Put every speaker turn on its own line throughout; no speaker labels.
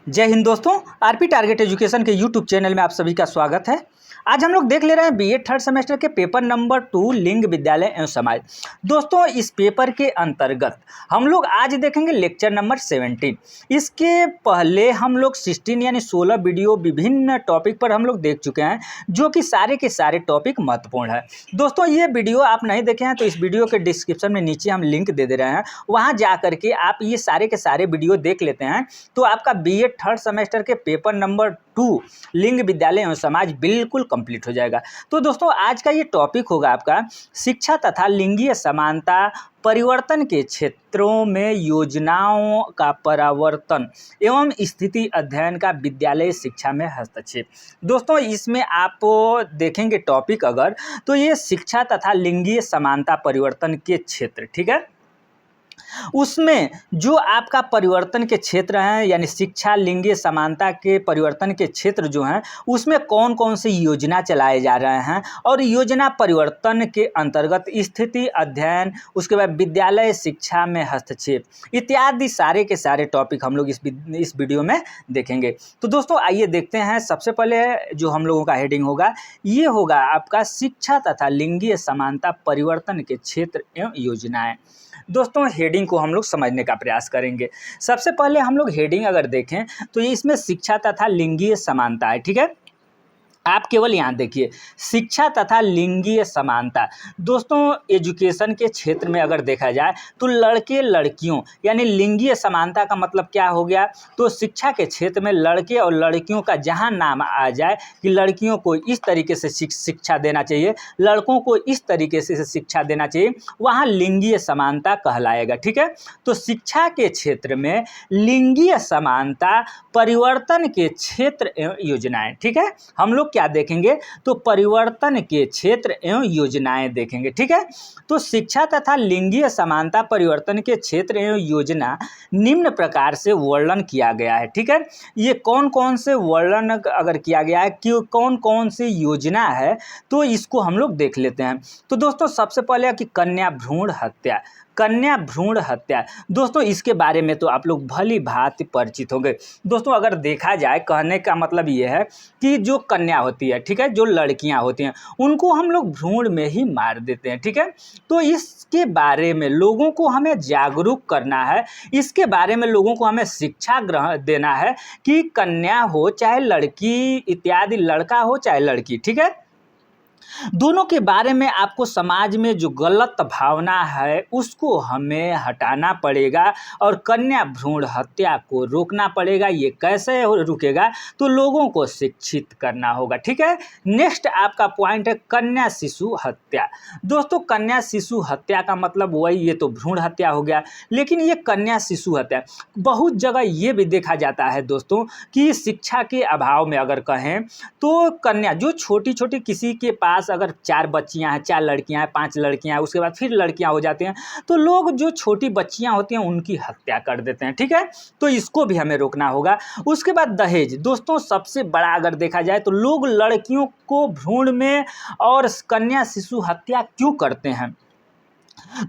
जय हिंद दोस्तों। RP target education के यूट्यूब चैनल में आप सभी का स्वागत है। आज हम लोग देख ले रहे हैं बीए थर्ड सेमेस्टर के पेपर नंबर 2 लिंग विद्यालय एवं समाज। दोस्तों इस पेपर के अंतर्गत हम लोग आज देखेंगे लेक्चर नंबर 17। इसके पहले हम लोग 16 यानी 16 वीडियो विभिन्न टॉपिक पर हम लोग देख चुके हैं, जो कि सारे के सारे टॉपिक महत्वपूर्ण है। दोस्तों ये वीडियो आप नहीं देखे हैं तो इस वीडियो के डिस्क्रिप्शन में नीचे हम लिंक दे रहे हैं, वहाँ जा करके आप ये सारे के सारे वीडियो देख लेते हैं तो आपका बीए थर्ड सेमेस्टर के पेपर नंबर 2 लिंग विद्यालय एवं समाज बिल्कुल कंप्लीट हो जाएगा। तो दोस्तों आज का ये टॉपिक होगा आपका शिक्षा तथा लिंगीय समानता परिवर्तन के क्षेत्रों में योजनाओं का परावर्तन एवं स्थिति अध्ययन का विद्यालय शिक्षा में हस्तक्षेप। दोस्तों इसमें आप देखेंगे टॉपिक अगर तो ये शिक्षा तथा लिंगीय समानता परिवर्तन के क्षेत्र, ठीक है। उसमें जो आपका परिवर्तन के क्षेत्र हैं यानी शिक्षा लिंगीय समानता के परिवर्तन के क्षेत्र जो हैं उसमें कौन कौन सी योजना चलाए जा रहे हैं और योजना परिवर्तन के अंतर्गत स्थिति अध्ययन, उसके बाद विद्यालय शिक्षा में हस्तक्षेप इत्यादि सारे के सारे टॉपिक हम लोग इस वीडियो में देखेंगे। तो दोस्तों आइए देखते हैं। सबसे पहले जो हम लोगों का हेडिंग होगा ये होगा आपका शिक्षा तथा लिंगीय समानता परिवर्तन के क्षेत्र एवं योजनाएं। दोस्तों हेडिंग को हम लोग समझने का प्रयास करेंगे। सबसे पहले हम लोग हेडिंग अगर देखें तो ये इसमें शिक्षा तथा लिंगीय समानता है, ठीक है। आप केवल यहाँ देखिए शिक्षा तथा लिंगीय समानता। दोस्तों एजुकेशन के क्षेत्र में अगर देखा जाए तो लड़के लड़कियों यानी लिंगीय समानता का मतलब क्या हो गया, तो शिक्षा के क्षेत्र में लड़के और लड़कियों का जहाँ नाम आ जाए कि लड़कियों को इस तरीके से शिक्षा देना चाहिए, लड़कों को इस तरीके से शिक्षा देना चाहिए, वहाँ लिंगीय समानता कहलाएगा, ठीक है। तो शिक्षा के क्षेत्र में लिंगीय समानता परिवर्तन के क्षेत्र एवं योजनाएं, ठीक है। हम लोग क्या देखेंगे तो परिवर्तन के क्षेत्र एवं योजनाएं देखेंगे, ठीक है। तो शिक्षा तथा लिंगीय समानता परिवर्तन के क्षेत्र एवं योजना निम्न प्रकार से वर्णन किया गया है, ठीक है। ये कौन कौन से वर्णन अगर किया गया है कि कौन कौन सी योजना है तो इसको हम लोग देख लेते हैं। तो दोस्तों सबसे पहले कि कन्या भ्रूण हत्या। कन्या भ्रूण हत्या दोस्तों इसके बारे में तो आप लोग भली भांति परिचित होंगे। दोस्तों अगर देखा जाए कहने का मतलब ये है कि जो कन्या होती है, ठीक है, जो लड़कियां होती हैं उनको हम लोग भ्रूण में ही मार देते हैं, ठीक है। तो इसके बारे में लोगों को हमें जागरूक करना है, इसके बारे में लोगों को हमें शिक्षा ग्रहण देना है कि कन्या हो चाहे लड़की इत्यादि, लड़का हो चाहे लड़की, ठीक है, दोनों के बारे में आपको समाज में जो गलत भावना है उसको हमें हटाना पड़ेगा और कन्या भ्रूण हत्या को रोकना पड़ेगा। ये कैसे रुकेगा तो लोगों को शिक्षित करना होगा, ठीक है। नेक्स्ट आपका पॉइंट है कन्या शिशु हत्या। दोस्तों कन्या शिशु हत्या का मतलब वही, ये तो भ्रूण हत्या हो गया, लेकिन ये कन्या शिशु हत्या बहुत जगह ये भी देखा जाता है दोस्तों कि शिक्षा के अभाव में अगर कहें तो कन्या जो छोटी छोटी किसी के पास अगर 4 बच्चियां हैं, 4 लड़कियां हैं, 5 लड़कियां हैं, उसके बाद फिर लड़कियां हो जाती हैं तो लोग जो छोटी बच्चियां होती हैं उनकी हत्या कर देते हैं, ठीक है। तो इसको भी हमें रोकना होगा। उसके बाद दहेज। दोस्तों सबसे बड़ा अगर देखा जाए तो लोग लड़कियों को भ्रूण में और कन्या शिशु हत्या क्यों करते हैं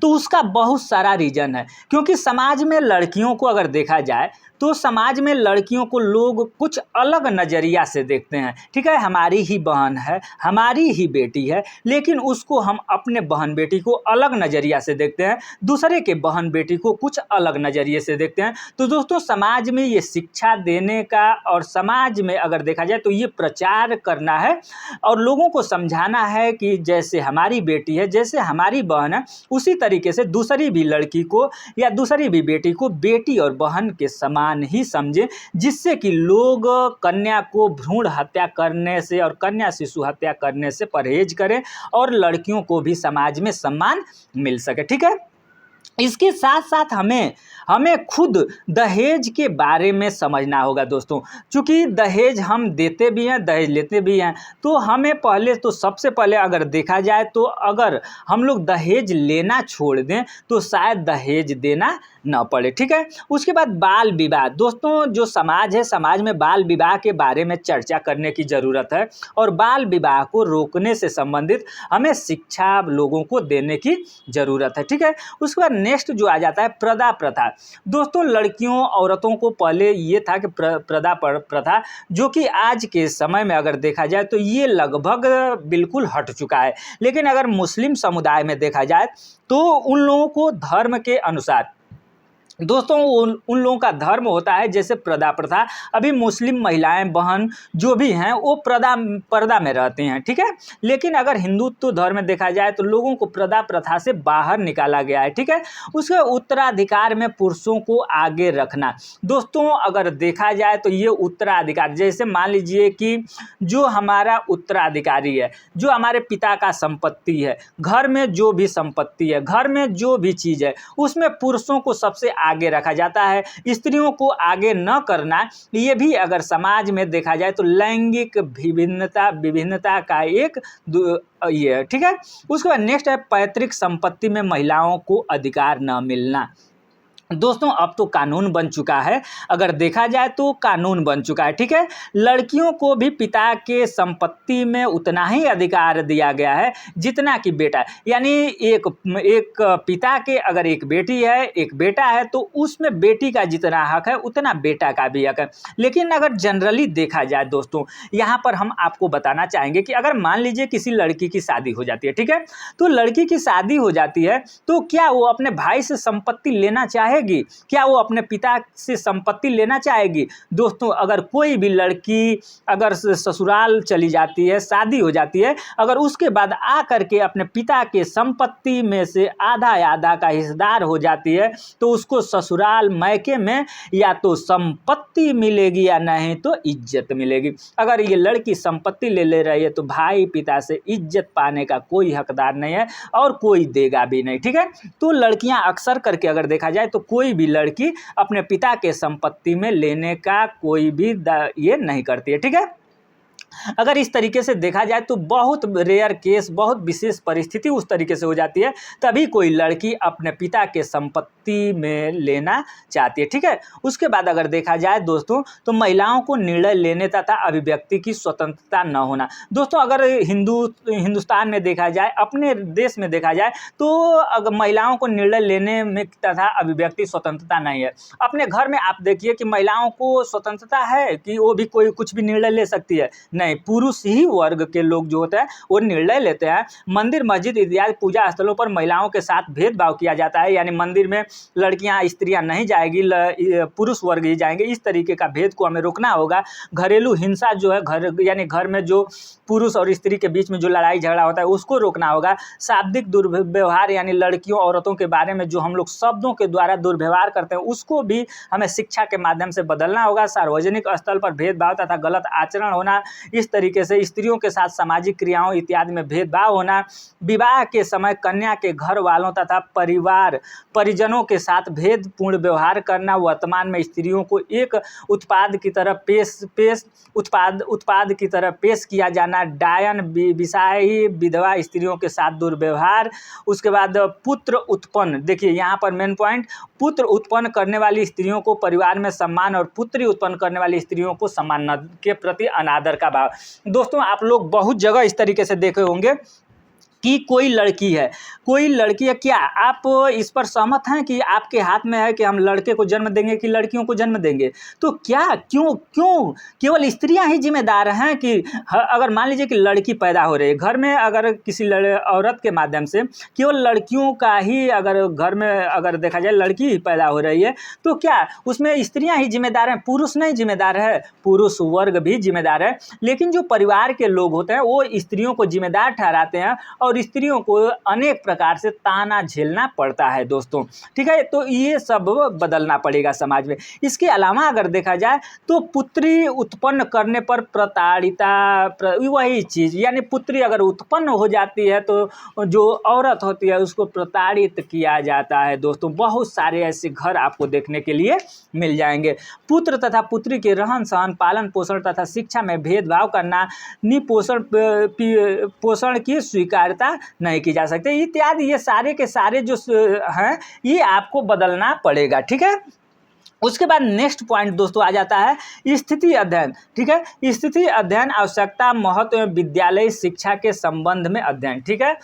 तो उसका बहुत सारा रीजन है, क्योंकि समाज में लड़कियों को अगर देखा जाए तो समाज में लड़कियों को लोग कुछ अलग नज़रिया से देखते हैं, ठीक है। हमारी ही बहन है, हमारी ही बेटी है, लेकिन उसको हम अपने बहन बेटी को अलग नज़रिया से देखते हैं, दूसरे के बहन बेटी को कुछ अलग नज़रिए से देखते हैं। तो दोस्तों समाज में ये शिक्षा देने का और समाज में अगर देखा जाए तो ये प्रचार करना है और लोगों को समझाना है कि जैसे हमारी बेटी है, जैसे हमारी बहन है, उसी तरीके से दूसरी भी लड़की को या दूसरी भी बेटी को बेटी और बहन के समान ही समझें, जिससे कि लोग कन्या को भ्रूण हत्या करने से और कन्या शिशु हत्या करने से परहेज करें और लड़कियों को भी समाज में सम्मान मिल सके, ठीक है। इसके साथ साथ हमें खुद दहेज के बारे में समझना होगा दोस्तों, क्योंकि दहेज हम देते भी हैं, दहेज लेते भी हैं। तो हमें पहले तो सबसे पहले अगर देखा जाए तो अगर हम लोग दहेज लेना छोड़ दें तो शायद दहेज देना न पड़े। ठीक है, उसके बाद बाल विवाह। दोस्तों जो समाज है, समाज में बाल विवाह के बारे में चर्चा करने की ज़रूरत है और बाल विवाह को रोकने से संबंधित हमें शिक्षा लोगों को देने की ज़रूरत है। ठीक है, उसके बाद नेक्स्ट जो आ जाता है प्रदा प्रथा। दोस्तों लड़कियों औरतों को पहले ये था कि प्रदा प्रथा, जो कि आज के समय में अगर देखा जाए तो ये लगभग बिल्कुल हट चुका है। लेकिन अगर मुस्लिम समुदाय में देखा जाए तो उन लोगों को धर्म के अनुसार, दोस्तों उन लोगों का धर्म होता है जैसे प्रदा प्रथा। अभी मुस्लिम महिलाएं बहन जो भी हैं वो पर्दा में रहती हैं। ठीक है, लेकिन अगर हिंदुत्व धर्म में देखा जाए तो लोगों को प्रदा प्रथा से बाहर निकाला गया है। ठीक है, उसके उत्तराधिकार में पुरुषों को आगे रखना। दोस्तों अगर देखा जाए तो ये उत्तराधिकार, जैसे मान लीजिए कि जो हमारा उत्तराधिकारी है, जो हमारे पिता का संपत्ति है, घर में जो भी संपत्ति है, घर में जो भी चीज़ है, उसमें पुरुषों को सबसे आगे रखा जाता है, स्त्रियों को आगे न करना। ये भी अगर समाज में देखा जाए तो लैंगिक विभिन्नता का एक ये है। ठीक है, उसके बाद नेक्स्ट है पैतृक संपत्ति में महिलाओं को अधिकार न मिलना। दोस्तों अब तो कानून बन चुका है, अगर देखा जाए तो कानून बन चुका है। ठीक है, लड़कियों को भी पिता के संपत्ति में उतना ही अधिकार दिया गया है जितना कि बेटा, यानी एक पिता के अगर एक बेटी है एक बेटा है तो उसमें बेटी का जितना हक है उतना बेटा का भी हक है। लेकिन अगर जनरली देखा जाए दोस्तों, यहाँ पर हम आपको बताना चाहेंगे कि अगर मान लीजिए किसी लड़की की शादी हो जाती है, ठीक है, तो लड़की की शादी हो जाती है तो क्या वो अपने भाई से संपत्ति लेना चाहेगी? क्या वो अपने पिता से संपत्ति लेना चाहेगी? दोस्तों अगर कोई भी लड़की अगर ससुराल चली जाती है, शादी हो जाती है, अगर उसके बाद आ करके अपने पिता के संपत्ति में से आधा का हिस्सेदार हो जाती है तो उसको ससुराल मायके में या तो संपत्ति मिलेगी या नहीं तो इज्जत मिलेगी। अगर ये लड़की संपत्ति ले रही है तो भाई पिता से इज्जत पाने का कोई हकदार नहीं है और कोई देगा भी नहीं। ठीक है, तो लड़कियां अक्सर करके अगर देखा जाए तो कोई भी लड़की अपने पिता के संपत्ति में लेने का कोई भी ये नहीं करती है। ठीक है, अगर इस तरीके से देखा जाए तो बहुत रेयर केस, बहुत विशेष परिस्थिति उस तरीके से हो जाती है तभी कोई लड़की अपने पिता के संपत्ति में लेना चाहती है। ठीक है, उसके बाद अगर देखा जाए दोस्तों तो महिलाओं को निर्णय लेने तथा अभिव्यक्ति की स्वतंत्रता न होना। दोस्तों अगर हिंदुस्तान में देखा जाए, अपने देश में देखा जाए तो अगर महिलाओं को निर्णय लेने में तथा अभिव्यक्ति स्वतंत्रता नहीं है। अपने घर में आप देखिए कि महिलाओं को स्वतंत्रता है कि वो भी कोई कुछ भी निर्णय ले सकती है? नहीं, पुरुष ही वर्ग के लोग जो होते हैं वो निर्णय लेते हैं। मंदिर मस्जिद इत्यादि पूजा स्थलों पर महिलाओं के साथ भेदभाव किया जाता है, यानी मंदिर में लड़कियां स्त्रियां नहीं जाएगी, पुरुष वर्ग ही जाएंगे। इस तरीके का भेद को हमें रोकना होगा। घरेलू हिंसा जो है, यानी घर में जो पुरुष और स्त्री के बीच में जो लड़ाई झगड़ा होता है उसको रोकना होगा। शाब्दिक दुर्व्यवहार यानी लड़कियों औरतों के बारे में जो हम लोग शब्दों के द्वारा दुर्व्यवहार करते हैं उसको भी हमें शिक्षा के माध्यम से बदलना होगा। सार्वजनिक स्थल पर भेदभाव तथा गलत आचरण होना, इस तरीके से स्त्रियों के साथ सामाजिक क्रियाओं इत्यादि में भेदभाव होना, विवाह के समय कन्या के घर वालों तथा परिजनों के साथ भेदपूर्ण व्यवहार करना, वर्तमान में स्त्रियों को एक उत्पाद की तरह पेश किया जाना, डायन विषाही विधवा स्त्रियों के साथ दुर्व्यवहार। उसके बाद पुत्र उत्पन्न, देखिए यहाँ पर मेन पॉइंट, पुत्र उत्पन्न करने वाली स्त्रियों को परिवार में सम्मान और पुत्री उत्पन्न करने वाली स्त्रियों को सम्मान के प्रति अनादर का भाव। दोस्तों आप लोग बहुत जगह इस तरीके से देखे होंगे कि कोई लड़की है क्या आप इस पर सहमत हैं कि आपके हाथ में है कि हम लड़के को जन्म देंगे कि लड़कियों को जन्म देंगे? तो क्या क्यों केवल स्त्रियां ही जिम्मेदार हैं कि अगर मान लीजिए कि लड़की पैदा हो रही है घर में, अगर किसी औरत के माध्यम से केवल लड़कियों का ही अगर घर में अगर देखा जाए लड़की ही पैदा हो रही है तो क्या उसमें स्त्रियां ही जिम्मेदार हैं, पुरुष नहीं जिम्मेदार है? पुरुष वर्ग भी जिम्मेदार है, लेकिन जो परिवार के लोग होते हैं वो स्त्रियों को जिम्मेदार ठहराते हैं और स्त्रियों को अनेक प्रकार से ताना झेलना पड़ता है दोस्तों। ठीक है, तो ये सब बदलना पड़ेगा समाज में। इसके अलावा अगर देखा जाए तो पुत्री उत्पन्न करने पर प्रताड़िता, वही चीज़, यानी पुत्री अगर उत्पन्न हो जाती है तो जो औरत होती है उसको प्रताड़ित किया जाता है दोस्तों। बहुत सारे ऐसे घर आपको देखने के लिए मिल जाएंगे। पुत्र तथा पुत्री के रहन सहन, पालन पोषण तथा शिक्षा में भेदभाव करना, निपोषण पोषण की स्वीकार्यता चिंता नहीं की जा सकती इत्यादि। ये सारे के सारे जो हैं ये आपको बदलना पड़ेगा, ठीक है। उसके बाद नेक्स्ट पॉइंट दोस्तों आ जाता है स्थिति अध्ययन, ठीक है। स्थिति अध्ययन आवश्यकता, महत्व एवं विद्यालय शिक्षा के संबंध में अध्ययन, ठीक है।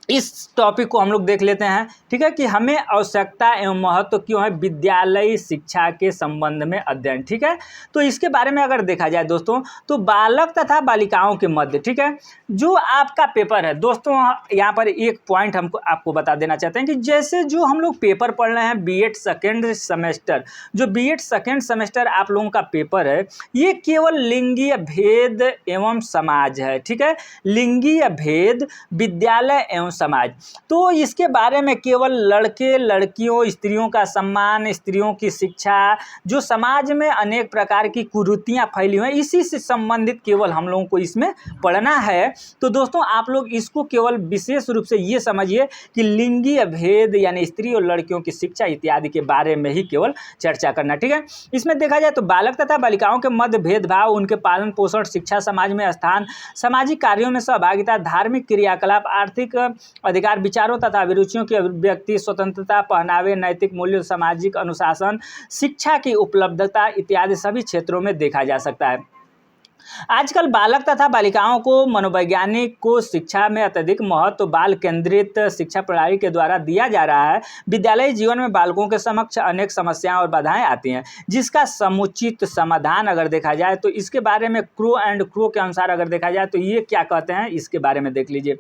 इस टॉपिक को हम लोग देख लेते हैं, ठीक है, कि हमें आवश्यकता एवं महत्व क्यों है विद्यालयी शिक्षा के संबंध में अध्ययन, ठीक है। तो इसके बारे में अगर देखा जाए दोस्तों तो बालक तथा बालिकाओं के मध्य, ठीक है, जो आपका पेपर है दोस्तों, यहाँ पर एक पॉइंट हमको आपको बता देना चाहते हैं कि जैसे जो हम लोग पेपर पढ़ रहे हैं बीएड सेकेंड सेमेस्टर, जो बीएड सेकेंड सेमेस्टर आप लोगों का पेपर है ये केवल लिंगीय भेद एवं समाज है, ठीक है। लिंगीय भेद, विद्यालय एवं समाज, तो इसके बारे में केवल लड़के लड़कियों, स्त्रियों का सम्मान, स्त्रियों की शिक्षा, जो समाज में अनेक प्रकार की कुरीतियां फैली हुई हैं इसी से संबंधित केवल हम लोगों को इसमें पढ़ना है। तो दोस्तों आप लोग इसको केवल विशेष रूप से ये समझिए कि लिंगीय भेद यानी स्त्री और लड़कियों की शिक्षा इत्यादि के बारे में ही केवल चर्चा करना, ठीक है। इसमें देखा जाए तो बालक तथा बालिकाओं के मध्य भेदभाव, उनके पालन पोषण, शिक्षा, समाज में स्थान, सामाजिक कार्यों में सहभागिता, धार्मिक क्रियाकलाप, आर्थिक अधिकार, विचारों तथा अभिरुचियों की अभिव्यक्ति, स्वतंत्रता, पहनावे, नैतिक मूल्य, सामाजिक अनुशासन, शिक्षा की उपलब्धता इत्यादि सभी क्षेत्रों में देखा जा सकता है। आजकल बालक तथा बालिकाओं को मनोवैज्ञानिक को शिक्षा में अत्यधिक महत्व बाल केंद्रित शिक्षा प्रणाली के द्वारा दिया जा रहा है। विद्यालय जीवन में बालकों के समक्ष अनेक समस्याएं और बाधाएं आती हैं जिसका समुचित समाधान अगर देखा जाए तो इसके बारे में क्रो एंड क्रो के अनुसार अगर देखा जाए तो ये क्या कहते हैं इसके बारे में देख लीजिए।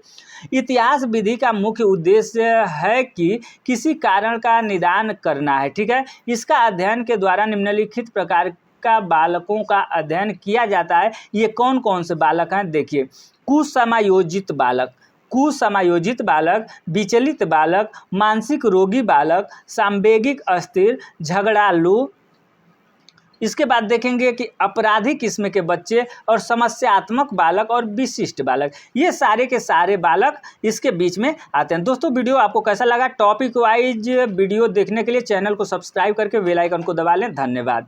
इतिहास विधि का मुख्य उद्देश्य है कि किसी कारण का निदान करना है, ठीक है। इसका अध्ययन के द्वारा निम्नलिखित प्रकार का बालकों का अध्ययन किया जाता है। ये कौन कौन से बालक हैं देखिए। कुसमायोजित बालक, कुसमायोजित बालक, विचलित बालक, मानसिक रोगी बालक, सांवेगिक अस्थिर, झगड़ालू। इसके बाद देखेंगे कि अपराधी किस्म के बच्चे और समस्यात्मक बालक और विशिष्ट बालक, ये सारे के सारे बालक इसके बीच में आते हैं। दोस्तों वीडियो आपको कैसा लगा? टॉपिक वाइज वीडियो देखने के लिए चैनल को सब्सक्राइब करके बेल आइकन को दबा लें। धन्यवाद।